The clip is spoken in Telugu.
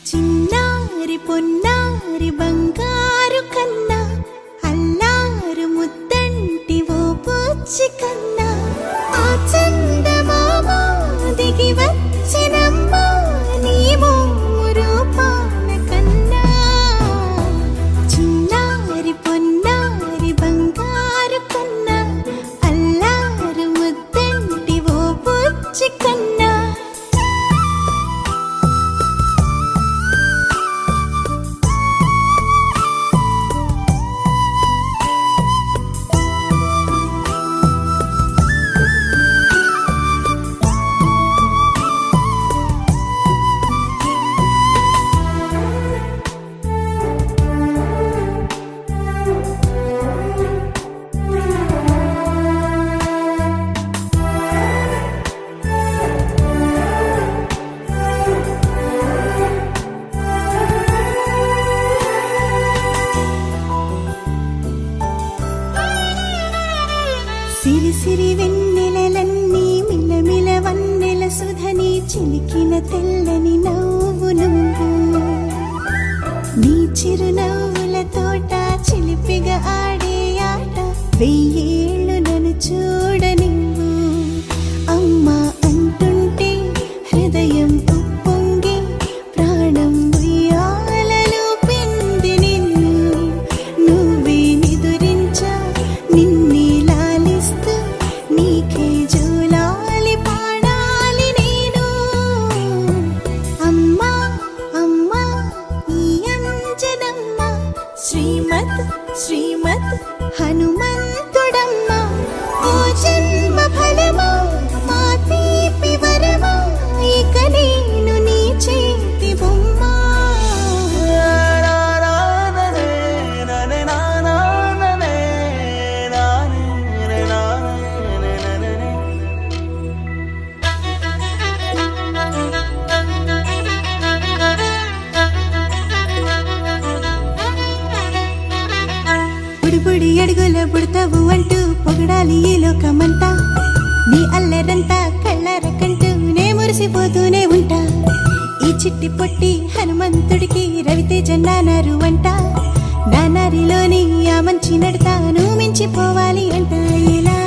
చిన్నారి పొన్నారి బంగారు కన్నా అల్లారు ముద్దంటి ఓ పూచి కన్నా ఆ చందమామ దిగి వచ్చినమ్మా నీ రూపాల కన్నా చిన్నారి పొన్నారి బంగారు కన్నా అల్లారు ముద్దంటి ఓ పూచి కన్నా సిరి సిరి వెన్నెలలన్నీ మిలమిల వన్నెల సుధని చిలికిన తెల్లని నవ్వు నువ్వు నీ చిరునవ్వుల తోట చిలిపిగా ఆడే ఆట వెయ్యేళ్ళు నన్ను చూడ నువ్వు అమ్మా అంటుంటే హృదయం ఉప్పొంగి ప్రాణం ఉయ్యాలలో పిండి నిన్ను నువ్వే నిదురించా నిన్నే నీకే జూలాలి పాడాలి నేను అమ్మా అమ్మా ఈ అంజనమ్మ శ్రీమత్ శ్రీమత్ హనుమంతుడమ్మ ఓ జన్మ ఫలమా మా తీపి వరమా ఇక నేను నీ చేతి బొమ్మ బుడి అడుగుల బుడతావు అంటూ పొగడాలి ఈ లోకమంతా నీ అల్లరంతా కళ్ళారకంటూ నే మురిసిపోతూనే ఉంటా ఈ చిట్టి పొట్టి హనుమంతుడికి రవితేజ నానారు అంట నానారిలోని ఆ మంచి నడతా నువ్వు మించిపోవాలి అంట ఇలా